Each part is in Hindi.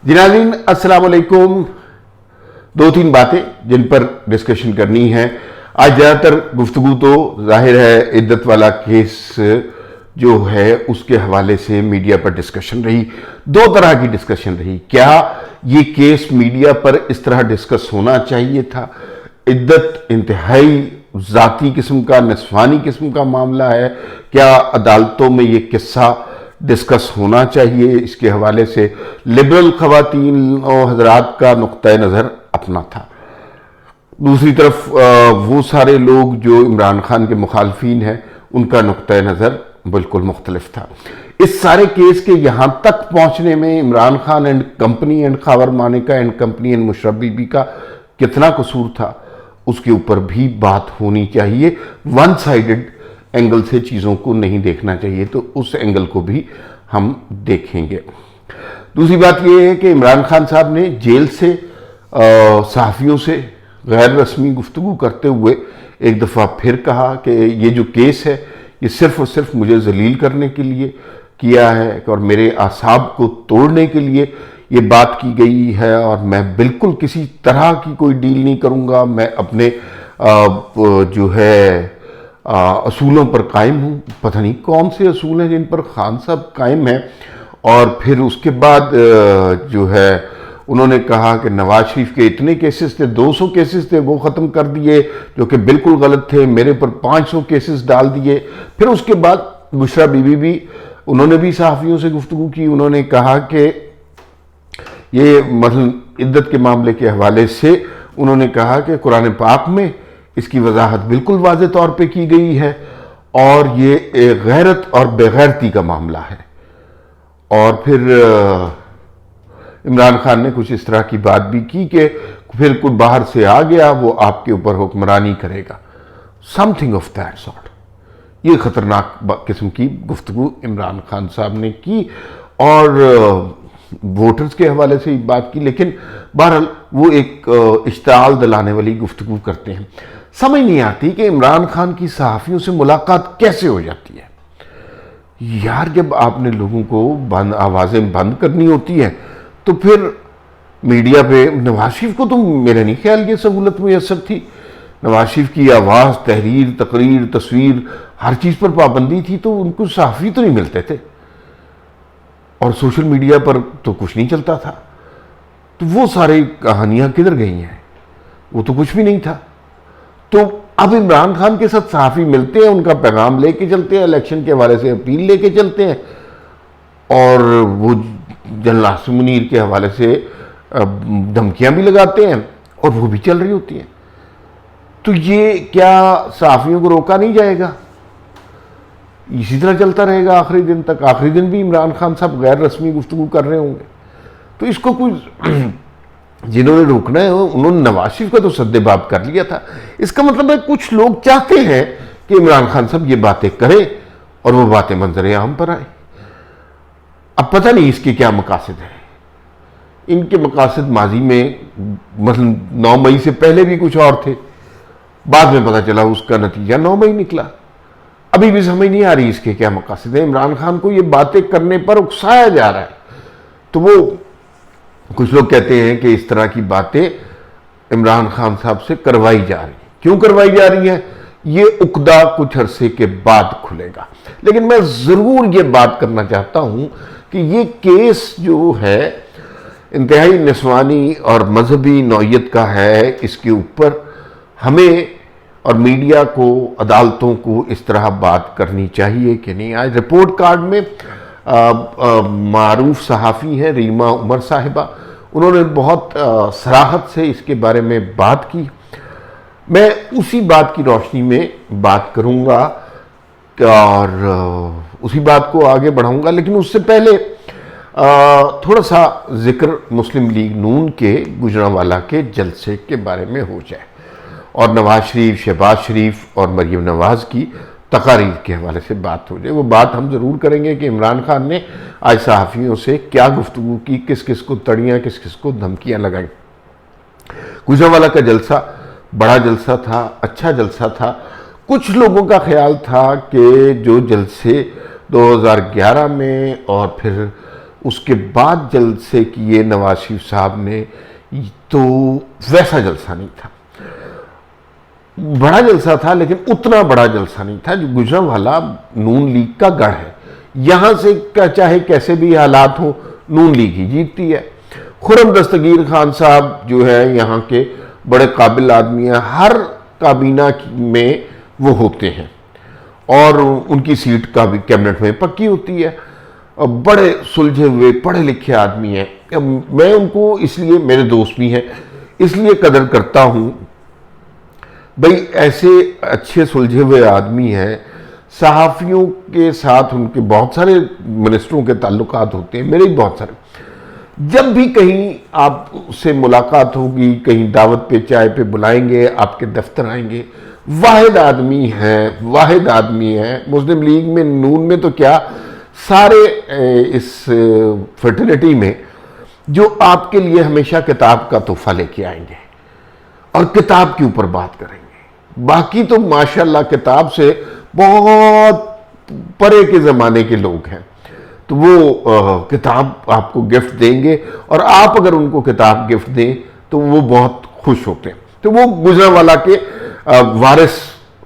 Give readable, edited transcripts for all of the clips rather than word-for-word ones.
जी नाज़रीन, अस्सलाम वालेकुम। दो तीन बातें जिन पर डिस्कशन करनी है। आज ज़्यादातर गुफ्तगू तो जाहिर है इद्दत वाला केस जो है उसके हवाले से मीडिया पर डिस्कशन रही। दो तरह की डिस्कशन रही। क्या ये केस मीडिया पर इस तरह डिस्कस होना चाहिए था? इद्दत इंतहाई ज़ाती किस्म का, नस्वानी किस्म का मामला है। क्या अदालतों में ये किस्सा डिस्कस होना चाहिए? इसके हवाले से लिबरल खवातीन और हजरात का नुक्ता नज़र अपना था। दूसरी तरफ वो सारे लोग जो इमरान खान के मुखालफीन हैं उनका नुक्ता नज़र बिल्कुल मुख्तलिफ था। इस सारे केस के यहाँ तक पहुँचने में Imran Khan and company and Khawar Maneka and company and Musharraf Bibi का कितना कसूर था, उसके ऊपर भी बात होनी चाहिए। वन साइडेड एंगल से चीज़ों को नहीं देखना चाहिए, तो उस एंगल को भी हम देखेंगे। दूसरी बात यह है कि इमरान खान साहब ने जेल से सहाफ़ियों से गैर रस्मी गुफ्तगू करते हुए एक दफ़ा फिर कहा कि ये जो केस है ये सिर्फ़ और सिर्फ मुझे जलील करने के लिए किया है और मेरे आसाब को तोड़ने के लिए ये बात की गई है, और मैं बिल्कुल किसी तरह की कोई डील नहीं करूँगा। मैं अपने जो है असूलों पर कायम हूँ। पता नहीं कौन से असूल हैं जिन पर खान साहब कायम हैं। और फिर उसके बाद जो है उन्होंने कहा कि नवाज शरीफ के इतने केसेस थे, 200 केसेस थे, वो ख़त्म कर दिए जो कि बिल्कुल गलत थे। मेरे पर 500 केसेस डाल दिए। फिर उसके बाद मुशर्रफ बीबी भी उन्होंने भी सहाफ़ियों से गुफ्तगू की। उन्होंने कहा कि ये मतलब इद्दत के मामले के हवाले से उन्होंने कहा कि कुरान पाक में इसकी वजाहत बिल्कुल वाज़े तौर पे की गई है और ये एक गैरत और बेगैरती का मामला है। और फिर इमरान खान ने कुछ इस तरह की बात भी की कि फिर कोई बाहर से आ गया वो आपके ऊपर हुक्मरानी करेगा, समथिंग ऑफ दैट सॉर्ट। ये ख़तरनाक किस्म की गुफ्तगू इमरान खान साहब ने की और वोटर्स के हवाले से बात की। लेकिन बहरहाल वो एक इश्ताल दिलाने वाली गुफ्तगू करते हैं। समझ नहीं आती कि इमरान खान की सहाफ़ियों से मुलाकात कैसे हो जाती है यार। जब आपने लोगों को आवाज़ें बंद करनी होती हैं तो फिर मीडिया पे नवाज शरीफ को तो मेरा नहीं ख्याल ये सहूलत मुयसर थी। नवाज शरीफ की आवाज़, तहरीर, तकरीर, तस्वीर, हर चीज़ पर पाबंदी थी, तो उनको सहाफ़ी तो नहीं मिलते थे और सोशल मीडिया पर तो कुछ नहीं चलता था। तो वो सारी कहानियाँ किधर गई हैं? वो तो कुछ भी नहीं था। तो अब इमरान खान के साथ सहाफ़ी मिलते हैं, उनका पैगाम लेके चलते हैं, इलेक्शन के हवाले से अपील लेके चलते हैं और वो जनरल आसिम मुनीर के हवाले से धमकियाँ भी लगाते हैं और वो भी चल रही होती हैं। तो ये क्या सहाफ़ियों को रोका नहीं जाएगा? इसी तरह चलता रहेगा आखिरी दिन तक। आखिरी दिन भी इमरान खान साहब गैर रस्मी गुफ्तगू कर रहे होंगे। तो इसको कुछ जिन्होंने रोकना है उन्होंने नवाज शरीफ का तो सद्देबाब कर लिया था। इसका मतलब है कुछ लोग चाहते हैं कि इमरान खान साहब ये बातें करें और वो बातें मंजर आम पर आए। अब पता नहीं इसके क्या मकासद हैं। इनके मकासद माजी में मतलब 9 मई से पहले भी कुछ और थे, बाद में पता चला उसका नतीजा 9 मई निकला। अभी भी समझ नहीं आ रही इसके क्या मकासद है। इमरान खान को ये बातें करने पर उकसाया जा रहा है। तो वो कुछ लोग कहते हैं कि इस तरह की बातें इमरान खान साहब से करवाई जा रही। क्यों करवाई जा रही हैं ये उकदा कुछ अरसे के बाद खुलेगा। लेकिन मैं ज़रूर ये बात करना चाहता हूँ कि ये केस जो है इंतहाई नस्वानी और मजहबी नौयत का है। इसके ऊपर हमें और मीडिया को, अदालतों को इस तरह बात करनी चाहिए कि नहीं। आज रिपोर्ट कार्ड में मारूफ सहाफ़ी हैं रीमा उमर साहिबा, उन्होंने बहुत सराहत से इसके बारे में बात की। मैं उसी बात की रोशनी में बात करूंगा और उसी बात को आगे बढ़ाऊंगा। लेकिन उससे पहले थोड़ा सा जिक्र मुस्लिम लीग नून के गुजरांवाला के जलसे के बारे में हो जाए और नवाज शरीफ, शहबाज शरीफ और मरीम नवाज की तकारीर के हवाले से बात हो जाए। वो बात हम ज़रूर करेंगे कि इमरान खान ने आज सहाफ़ियों से क्या गुफ्तगू की, किस किस को तड़ियाँ, किस किस को धमकियाँ लगाई। गुजरांवाला का जलसा बड़ा जलसा था, अच्छा जलसा था। कुछ लोगों का ख्याल था कि जो जलसे 2011 में और फिर उसके बाद जलसे किए नवाज शरीफ साहब ने, तो वैसा जलसा नहीं था। बड़ा जलसा था लेकिन उतना बड़ा जलसा नहीं था। जो गुजरांवाला नून लीग का गढ़ है, यहां से चाहे कैसे भी हालात हो नून लीग ही जीतती है। खुर्रम दस्तगीर खान साहब जो है यहाँ के बड़े काबिल आदमी हैं, हर काबीना में वो होते हैं और उनकी सीट का भी कैबिनेट में पक्की होती है। बड़े सुलझे हुए पढ़े लिखे आदमी हैं। मैं उनको इसलिए, मेरे दोस्त भी हैं, इसलिए कदर करता हूँ। भाई ऐसे अच्छे सुलझे हुए आदमी हैं। सहाफ़ियों के साथ उनके बहुत सारे मिनिस्टरों के ताल्लुकात होते हैं, मेरे भी बहुत सारे। जब भी कहीं आपसे मुलाकात होगी, कहीं दावत पे चाय पे बुलाएंगे, आपके दफ्तर आएंगे, वाहिद आदमी हैं। मुस्लिम लीग में, नून में तो क्या, सारे इस फर्टिलिटी में जो आपके लिए हमेशा किताब का तोहफा लेके आएंगे और किताब के ऊपर बात करेंगे। बाकी तो माशाल्लाह किताब से बहुत परे के ज़माने के लोग हैं, तो वो किताब आपको गिफ्ट देंगे और आप अगर उनको किताब गिफ्ट दें तो वो बहुत खुश होते हैं। तो वो गुजरांवाला के वारिस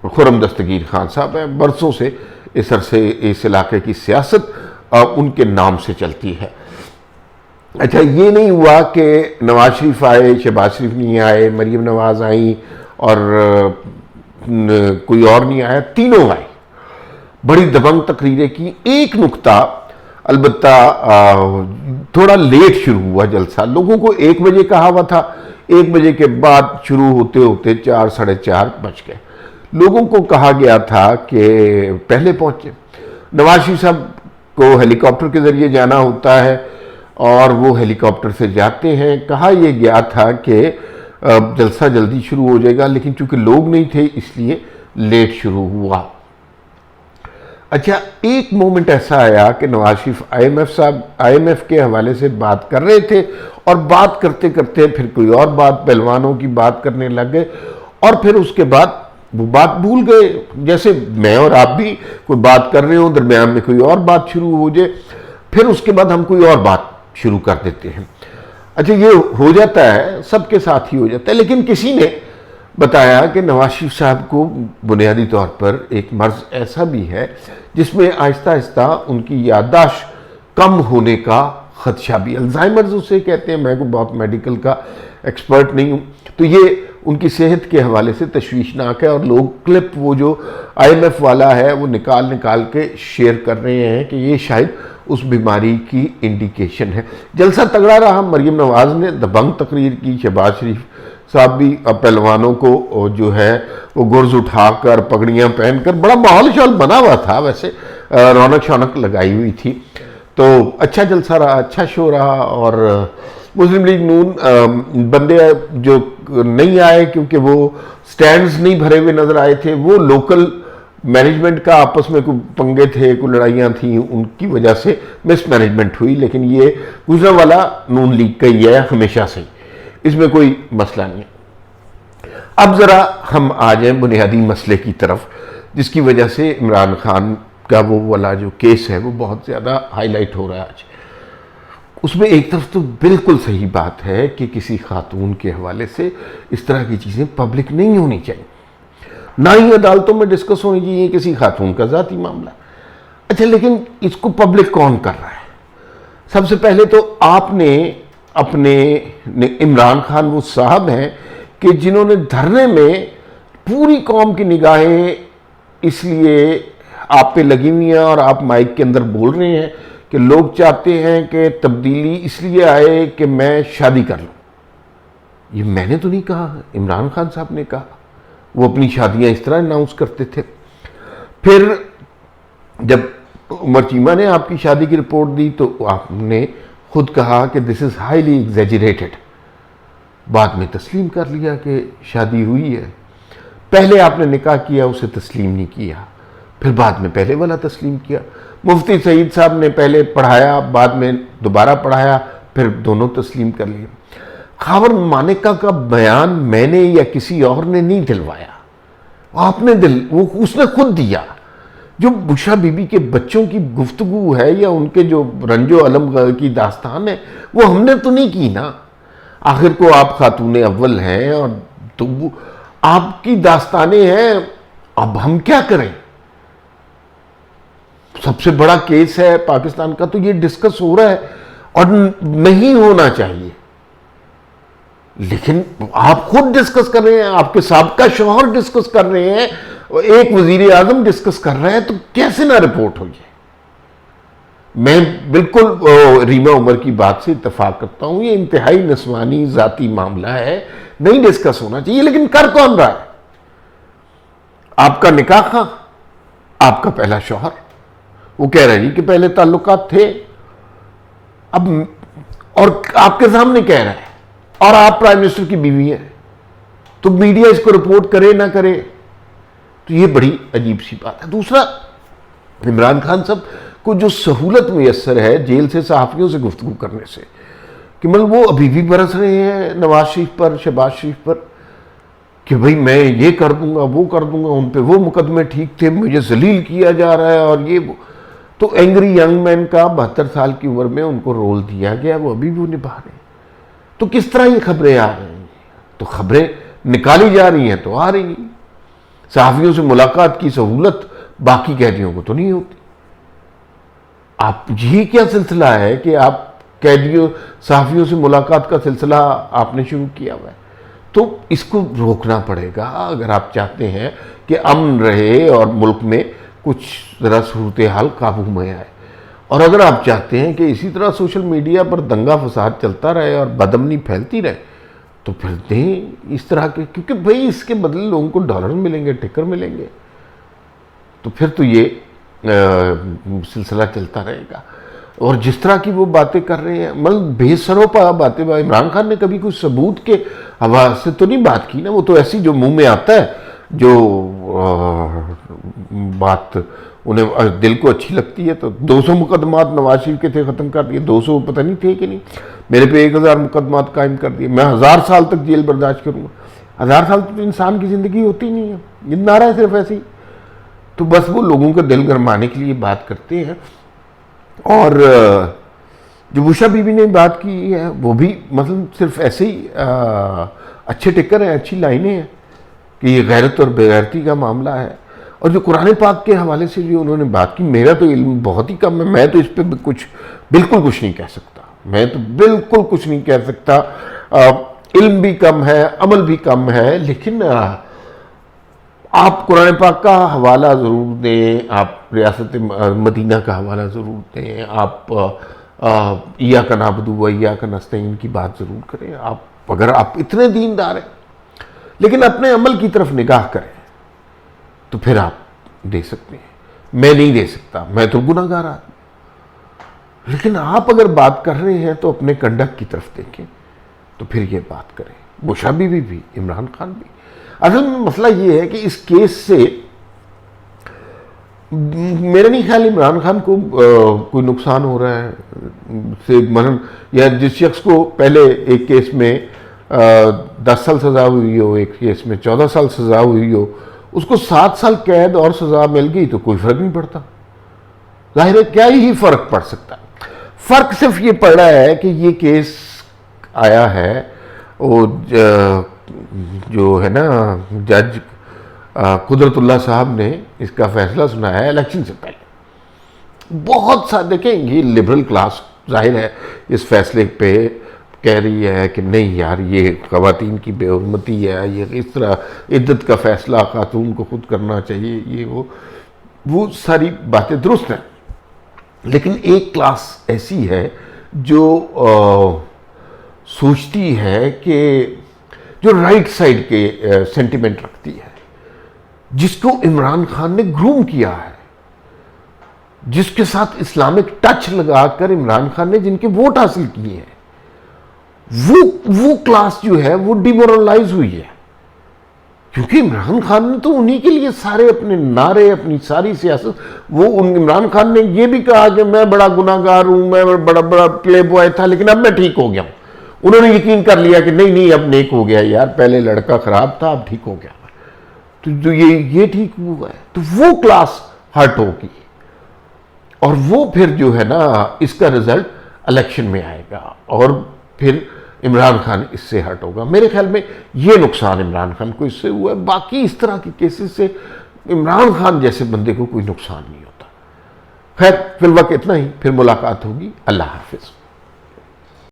खुर्रम दस्तगीर खान साहब हैं। बरसों से इस अरसे इस इलाके की सियासत उनके नाम से चलती है। अच्छा, ये नहीं हुआ कि नवाज शरीफ आए, शहबाज शरीफ नहीं आए, मरीम नवाज आई और कोई और नहीं आया, तीनों आए। बड़ी दबंग तकरीरें की। एक नुक्ता अलबत्ता थोड़ा लेट शुरू हुआ जलसा। लोगों को 1 बजे कहा हुआ था, 1 बजे के बाद शुरू होते होते 4 साढ़े 4 बज गए। लोगों को कहा गया था कि पहले पहुंचे। नवाज शरीफ साहब को हेलीकॉप्टर के जरिए जाना होता है और वो हेलीकॉप्टर से जाते हैं। कहा यह गया था कि जलसा जल्दी शुरू हो जाएगा, लेकिन चूंकि लोग नहीं थे इसलिए लेट शुरू हुआ। अच्छा, एक मोमेंट ऐसा आया कि नवाज शरीफ आईएमएफ के हवाले से बात कर रहे थे और बात करते करते फिर कोई और बात, पहलवानों की बात करने लग गए और फिर उसके बाद वो बात भूल गए। जैसे मैं और आप भी कोई बात कर रहे हो, दरमियान में कोई और बात शुरू हो जाए, फिर उसके बाद हम कोई और बात शुरू कर देते हैं। अच्छा, ये हो जाता है, सबके साथ ही हो जाता है। लेकिन किसी ने बताया कि नवाज शरीफ साहब को बुनियादी तौर पर एक मर्ज ऐसा भी है जिसमें आहिस्ता आहिस्ता उनकी याददाश्त कम होने का खदशा भी, अल्जाइमर्स उसे कहते हैं। मैं को बहुत मेडिकल का एक्सपर्ट नहीं हूँ, तो ये उनकी सेहत के हवाले से तशवीशनाक है। और लोग क्लिप वो जो आईएमएफ वाला है वो निकाल के शेयर कर रहे हैं कि ये शायद उस बीमारी की इंडिकेशन है। जलसा तगड़ा रहा। मरीम नवाज ने दबंग तकरीर की, शहबाज शरीफ साहब भी पहलवानों को जो है वो गुर्ज उठाकर, पगड़ियाँ पहनकर, बड़ा माहौल शौल बना हुआ था। वैसे रौनक शौनक लगाई हुई थी। तो अच्छा जलसा रहा, अच्छा शो रहा। और मुस्लिम लीग नून बंदे जो नहीं आए क्योंकि वो स्टैंड्स नहीं भरे हुए नजर आए थे, वो लोकल मैनेजमेंट का आपस में कोई पंगे थे, कोई लड़ाइयाँ थी, उनकी वजह से मिसमैनेजमेंट हुई। लेकिन ये गुजरांवाला नून लीग का ही है हमेशा से, इसमें कोई मसला नहीं है। अब ज़रा हम आ जाएं बुनियादी मसले की तरफ, जिसकी वजह से इमरान खान का वो वाला जो केस है वो बहुत ज़्यादा हाईलाइट हो रहा है आज। उसमें एक तरफ तो बिल्कुल सही बात है कि किसी खातून के हवाले से इस तरह की चीज़ें पब्लिक नहीं होनी चाहिए, ना ही अदालतों में डिस्कस होनी चाहिए किसी खातून का ज़ाती मामला। अच्छा, लेकिन इसको पब्लिक कौन कर रहा है? सबसे पहले तो आपने अपने इमरान खान वो साहब हैं कि जिन्होंने धरने में पूरी कौम की निगाहें इसलिए आप पे लगी हुई हैं और आप माइक के अंदर बोल रहे हैं कि लोग चाहते हैं कि तब्दीली इसलिए आए कि मैं शादी कर लूं। ये मैंने तो नहीं कहा, इमरान खान साहब ने कहा। वो अपनी शादियां इस तरह अनाउंस करते थे। फिर जब उमर चीमा ने आपकी शादी की रिपोर्ट दी तो आपने खुद कहा कि दिस इज़ हाईली एग्जैजरेटेड। बाद में तस्लीम कर लिया कि शादी हुई है। पहले आपने निकाह किया, उसे तस्लीम नहीं किया, फिर बाद में पहले वाला तस्लीम किया। मुफ्ती सईद साहब ने पहले पढ़ाया, बाद में दोबारा पढ़ाया, फिर दोनों तस्लीम कर लिए। खावर मानेका का बयान मैंने या किसी और ने नहीं दिलवाया, आपने वो उसने खुद दिया जो बुशा बीबी के बच्चों की गुफ्तगू है या उनके जो रंजो अलम की दास्तान है, वो हमने तो नहीं की ना। आखिर को आप खातून अव्वल हैं और तो आपकी दास्तानें हैं, अब हम क्या करें। सबसे बड़ा केस है पाकिस्तान का, तो ये डिस्कस हो रहा है और नहीं होना चाहिए, लेकिन आप खुद डिस्कस कर रहे हैं, आपके साबका शौहर डिस्कस कर रहे हैं, एक वजीर आजम डिस्कस कर रहे हैं, तो कैसे ना रिपोर्ट हो। ये मैं बिल्कुल रीमा उमर की बात से इत्तेफाक करता हूं, ये इंतहाई नस्वानी जाती मामला है, नहीं डिस्कस होना चाहिए। लेकिन कर कौन रहा है? आपका निकाह खां, आपका पहला शौहर, वो कह रहे जी कि पहले ताल्लुकात थे, अब और आपके सामने कह रहा है, और आप प्राइम मिनिस्टर की बीवी हैं, तो मीडिया इसको रिपोर्ट करे ना करे, तो ये बड़ी अजीब सी बात है। दूसरा, इमरान खान साहब को जो सहूलत मुयसर है जेल से सहाफ़ियों से गुफ्तगू करने से, कि मतलब वो अभी भी बरस रहे हैं नवाज शरीफ पर, शहबाज शरीफ पर, कि भाई मैं ये कर दूंगा, वो कर दूंगा, उन पे वो मुकदमे ठीक थे, मुझे जलील किया जा रहा है और ये वो। तो एंग्री यंग मैन का 72 साल की उम्र में उनको रोल दिया गया, वो अभी भी वो निभा रहे हैं। तो किस तरह ये खबरें आ रही हैं? तो खबरें निकाली जा रही हैं तो आ रही हैं। सहाफ़ियों से मुलाकात की सहूलत बाकी कैदियों को तो नहीं होती। आप यही क्या सिलसिला है कि आप कैदियों सहाफ़ियों से मुलाकात का सिलसिला आपने शुरू किया हुआ है? तो इसको रोकना पड़ेगा अगर आप चाहते हैं कि अमन रहे और मुल्क में कुछ ज़रा सूरत हाल काबू में आए। और अगर आप चाहते हैं कि इसी तरह सोशल मीडिया पर दंगा फसाद चलता रहे और बदअमनी फैलती रहे, तो फिर दें इस तरह के, क्योंकि भाई इसके बदले लोगों को डॉलर मिलेंगे, टिकर मिलेंगे, तो फिर तो ये सिलसिला चलता रहेगा। और जिस तरह की वो बातें कर रहे हैं, मतलब बेसरोपा बातें, इमरान खान ने कभी कुछ सबूत के हवाले से तो नहीं बात की ना, वो तो ऐसी जो मुंह में आता है, जो बात उन्हें दिल को अच्छी लगती है। तो 200 मुकदमात नवाज शरीफ के थे, ख़त्म कर दिए, 200 पता नहीं थे कि नहीं, मेरे पे 1000 मुकदमात कायम कर दिए, मैं 1000 साल तक जेल बर्दाश्त करूँगा। 1000 साल तो इंसान की ज़िंदगी होती नहीं है, ये नारा है सिर्फ ऐसे ही। तो बस वो लोगों का दिल गरमाने के लिए बात करते हैं। और जो बुशा बीबी ने बात की है वो भी मतलब सिर्फ ऐसे ही अच्छे टिक्कर हैं, अच्छी लाइनें हैं कि ये गैरत और बेगैरती का मामला है। और जो कुरान पाक के हवाले से भी उन्होंने बात की, मेरा तो इल्म बहुत ही कम है, मैं तो इस पर बिल्कुल कुछ नहीं कह सकता, मैं तो बिल्कुल कुछ नहीं कह सकता। इल्म भी कम है, अमल भी कम है, लेकिन आप कुरान पाक का हवाला ज़रूर दें, आप रियासत मदीना का हवाला ज़रूर दें, आप इया का नाबुदु व इया का नस्तईन की बात ज़रूर करें। आप अगर आप इतने दीनदार हैं लेकिन अपने अमल की तरफ निगाह करें तो फिर आप दे सकते हैं। मैं नहीं दे सकता, मैं तो गुनाहगार आदमी। लेकिन आप अगर बात कर रहे हैं तो अपने कंडक्ट की तरफ देखें, तो फिर ये बात करें। बुशा बीबी भी, इमरान खान भी। असल में मसला ये है कि इस केस से मेरा नहीं ख्याल इमरान खान को कोई नुकसान हो रहा है से, मतलब या जिस शख्स को पहले एक केस में 10 साल सज़ा हुई हो, एक केस में 14 साल सज़ा हुई हो, उसको 7 साल कैद और सज़ा मिल गई तो कोई फ़र्क नहीं पड़ता। जाहिर है क्या ही फ़र्क पड़ सकता है। फ़र्क सिर्फ ये पड़ रहा है कि ये केस आया है, वो जो है ना जज कुदरतुल्लाह साहब ने इसका फैसला सुनाया है इलेक्शन से पहले। बहुत सा देखें, ये लिबरल क्लास जाहिर है इस फैसले पे कह रही है कि नहीं यार ये ख़वातीन की बेहुरमती है, ये इस तरह इद्दत का फ़ैसला खातून को खुद करना चाहिए, ये वो सारी बातें दुरुस्त हैं। लेकिन एक क्लास ऐसी है जो सोचती है कि जो राइट साइड के सेंटिमेंट रखती है, जिसको इमरान खान ने ग्रूम किया है, जिसके साथ इस्लामिक टच लगाकर इमरान खान ने जिनके वोट हासिल किए हैं, वो क्लास जो है वो डिमोरलाइज हुई है। क्योंकि इमरान खान ने तो उन्हीं के लिए सारे अपने नारे, अपनी सारी सियासत, वो इमरान खान ने ये भी कहा कि मैं बड़ा गुनाहगार हूं, मैं बड़ा बड़ा प्ले बॉय था, लेकिन अब मैं ठीक हो गया हूं। उन्होंने यकीन कर लिया कि नहीं नहीं अब नेक हो गया यार, पहले लड़का खराब था अब ठीक हो गया, तो ये ठीक हुआ है। तो वो क्लास हर्ट होगी, और वो फिर जो है ना इसका रिजल्ट इलेक्शन में आएगा और फिर इमरान खान इससे हर्ट होगा। मेरे ख्याल में ये नुकसान इमरान खान को इससे हुआ है। बाकी इस तरह के केसेस से इमरान खान जैसे बंदे को कोई नुकसान नहीं होता। खैर फिलहाल इतना ही, फिर मुलाकात होगी। अल्लाह हाफिज।